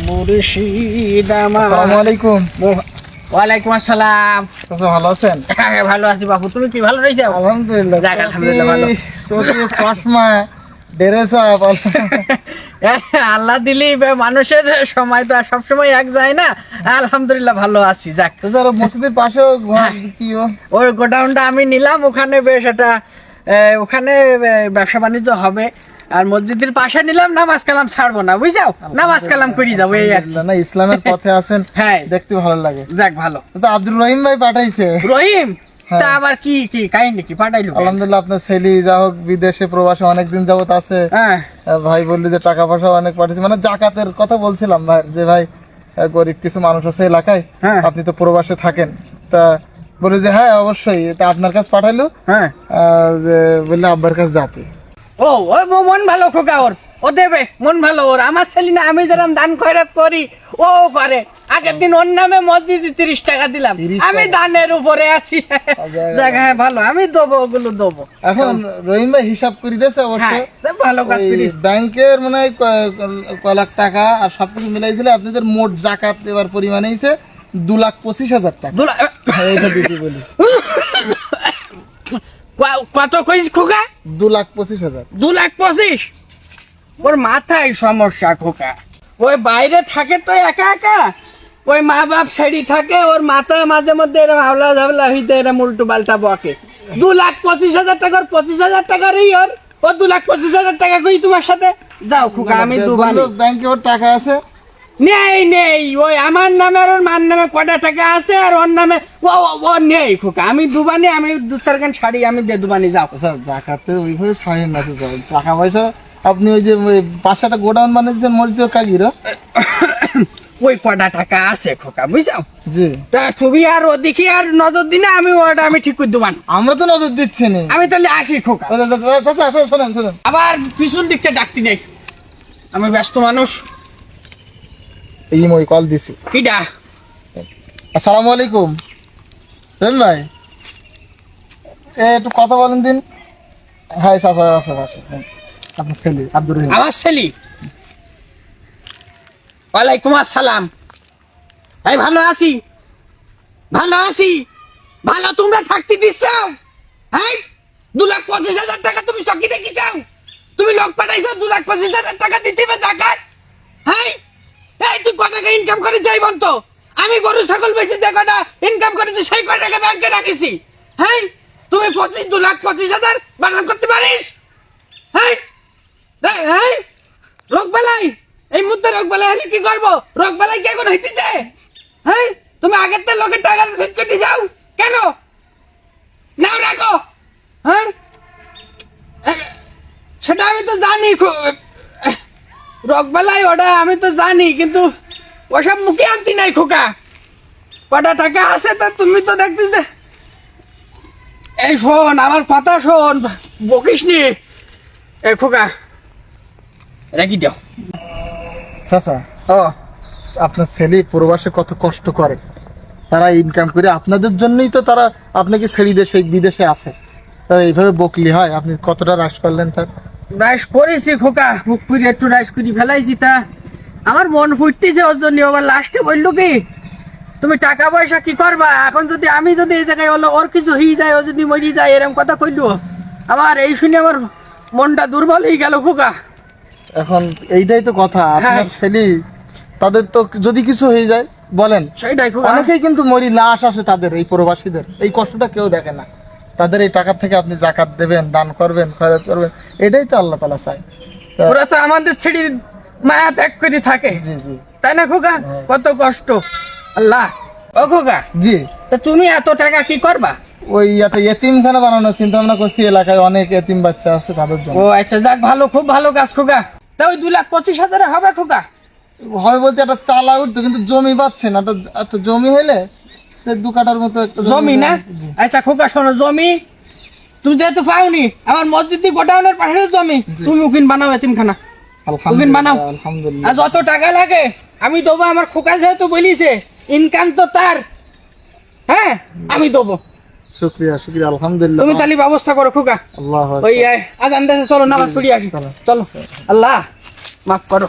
মুর্শিদ আমার। আসসালামু আলাইকুম। ওয়ালাইকুম আসসালাম। ভালো আছেন? হ্যাঁ ভালো আছি বাবু, তুমি কি ভালো রয়েছো? আলহামদুলিল্লাহ। যাক, আলহামদুলিল্লাহ ভালো। চোখে চশমা, ড্রেসা আল্লাহ দিলি মানুষের সময় তো আর সবসময় এক যায় না। আলহামদুলিল্লাহ ভালো আছি। যাক, মসজিদের পাশেও কি ওই গোডাউনটা আমি নিলাম, ওখানে বেশ একটা ওখানে ব্যবসা বাণিজ্য হবে। আর মসজিদের পাশে নিলাম, নামাজ কালাম ছাড়বো না, বুঝছো? নামাজ কালাম করি যাবো এই আর কি। না, ইসলামের পথে আছেন, হ্যাঁ দেখতে ভালো লাগে। যাক ভালো। তো আব্দুর রহিম ভাই পাঠাইছে। রহিম তা আবার কি কি কাহিনী কি পাঠাইলো? আলহামদুলিল্লাহ, আপনার ছেলে যা হোক বিদেশে প্রবাসে অনেকদিন যাবত আছে। হ্যাঁ ভাই বললি যে টাকা পয়সা অনেক পাঠিয়েছে, মানে জাকাতের কথা বলছিলাম ভাই, যে ভাই গরিব কিছু মানুষ আছে এলাকায়, আপনি তো প্রবাসে থাকেন, তা বলে যে হ্যাঁ অবশ্যই, তা আপনার কাছে পাঠাইলো। হ্যাঁ যে বললে আব্বার কাছে যাতে। ও ওই মন ভালো খোকা, ওর ও দেবে, মন ভালো ওর। আমার ছেলে না, আমি যেরকম দান খয়রাত করি ও করে। আগের দিন ওর নামে মসজিদে 30 টাকা দিলাম, আমি দানের উপরে আছি। জায়গায় ভালো, আমি দেবো, ওগুলো দেবো। এখন রহিম ভাই হিসাব করে দিয়েছে অবশ্য, ভালো কাজ করিস। ব্যাংকের মনে হয় কয় লাখ টাকা আর সবকিছু মিলাইছিল, আপনাদের মোট জাকাত এবার পরিমাণ হয়েছে 2,25,000 টাকা। এইটা দিতে বলি। কত কইস খোকা? 2,25,000। 2,25,000? ওর মাথায় সমস্যা খোকা। ওই বাইরে থাকে তো একা একা, ওই মা বাপ ছেড়ি থাকে, ওর মাথা মাঝে মধ্যে এরম হাওলা ঝাবলা হইতে এরম উল্টো পাল্টা বকে। 2,25,000 টাকার 25,000 টাকারই ওর, ও 2,25,000 টাকা কই তোমার সাথে যাও খোকা, আমি দুবানি। ব্যাংকে ওর টাকা আছে? নেই নেই, ওই আমার নামে আর ওর মার নামে কটা টাকা আছে, আর ওর নামে ও নেই খোকা। আমি দুবানি, আমি 2-4 ছাড়ি, আমি দে দুবানি যাও। জাকাতে ওইভাবে ছাড়েন না, টাকা পয়সা আপনি ওই যে 5-6টা গোডাউন বানিয়েছেন মসজিদ কাগির, ওই কটা টাকা আছে খোকা, বুঝছো? জি। তা তুমি আর ওদিকে আর নজর দিনা, আমি ওটা আমি ঠিক করে দেবান। আমরা তো নজর দিচ্ছি না। আমি তাহলে আসি খোকা। শোনেন শোনেন, আবার পিছন দিকটা ডাকতি নেই, আমি ব্যস্ত মানুষ। এই মই কল দিছি। কিডা? আসসালামু আলাইকুম রহিম ভাই, একটু কথা বলেন দিন। হ্যাঁ চাচা আছে পাশে, আপনার ছেলে আব্দুর রহিম। আমার ছেলে? ওয়ালাইকুম আসসালাম। এই ভালো আছি, ভালো আছি। ভালো তোমরা থাকতে দিচ্ছ? হ্যাঁ, 2,25,000 টাকা তুমি চকি দেখি চাও? তুমি লোক পাঠাইছো 2,25,000 টাকা দিতে হবে জাকাত? হ্যাঁ, এই তুই কত টাকা ইনকাম করে যাই বলতো? আমি গরু ছাগল বেচে যে কটা ইনকাম করেছি সেই কটা টাকা ব্যাংকে রাখিছি। হ্যাঁ, তুমি 2,25,000 বানান করতে পারিস? হ্যাঁ হ্যাঁ, রোগ বালাই এই মুহূর্তে রোগ বালাই হলে কি করবো? রোগ বালাই কে করে হইতেছে? হ্যাঁ, তুমি আগের তো লোকের টাকা ফেরত করতে যাও কেন? নাও রাখো। হ্যাঁ, সেটা আমি তো জানি, রোগ বালাই ওটা আমি তো জানি, কিন্তু ওসব মুখে আনতি নাই খোকা। কটা টাকা আছে তা তুমি তো দেখতিস। এই শোন, আমার কথা শোন, বকিস নি। এ খোকা রাখি দাও। চাচা, ও আপনার ছেলে প্রবাসে কত কষ্ট করে, তারা ইনকাম করে আপনাদের জন্যই তো তারা আপনাকে ছেড়ে দিয়ে সেই বিদেশে আছে। তা এইভাবে বকলি হয়? আপনি কতটা হ্রাস করলেন তার? রাইস করেছি খোকা, বুক করে একটু রাইস করে ফেলাইছি। তা আমার মন ফুটতেছে ওর জন্য। আবার লাস্টে বললো কি, তুমি টাকা পয়সা কি করবা এখন? যদি আমি যদি এই জায়গায় হলো ওর কিছু হয়ে যায়, ও যদি মরি যায়, এরকম কথা কইলো। আমার এই শুনে আমার মনটা দুর্বল হয়ে গেল খোকা। এখন এইটাই তো কথা, আপনার ছেলে তাদের তো যদি কিছু হয়ে যায় বলেন, সেইটাই খোকা। অনেকেই কিন্তু মরি লাশ আসে তাদের, এই প্রবাসীদের এই কষ্টটা কেউ দেখে না। তাদের এই টাকা থেকে আপনি জাকাত দেবেন, দান করবেন, খয়রাত করবেন, এটাই তো আল্লাহ তাআলা চায়। ওরা তো আমাদের ছেড়ে মায়া ত্যাগ করে থাকে, জি জি, তাই না খোকা? কত কষ্ট আল্লাহ। ও খোকা, জি। তা তুমি এত টাকা কি করবা? ওই একটা এতিমখানা বানানোর চিন্তা ভাবনা করছি, এলাকায় অনেক এতিম বাচ্চা আছে তাদের জন্য। ও আচ্ছা, যাক ভালো, খুব ভালো কাজ খোকা। তা ওই 2,25,000 হবে খোকা? হয় বলতে একটা চালা উঠতো, কিন্তু জমি পাচ্ছে না। একটা জমি হলে 2 কাঠার মতো একটা জমি না? জি। আচ্ছা খোকা শোনো, জমি তুমি যেহেতু পাওনি, আমার মসজিদ গোডাউনের পাশে জমি, তুমি উকিন বানাও এতিমখানা, উকিন বানাও। আলহামদুলিল্লাহ, আর যত টাকা লাগে আমি দেবো। আমার খোকা যেহেতু বলিছে ইনকাম তো তার, হ্যাঁ আমি দেবো। শুকরিয়া শুকরিয়া, আলহামদুলিল্লাহ। তুমি তাহলে ব্যবস্থা করো খোকা। আল্লাহ ওই আজান দেশে চলো, নামাজ পড়ি আসি। চলো, আল্লাহ মাফ করো।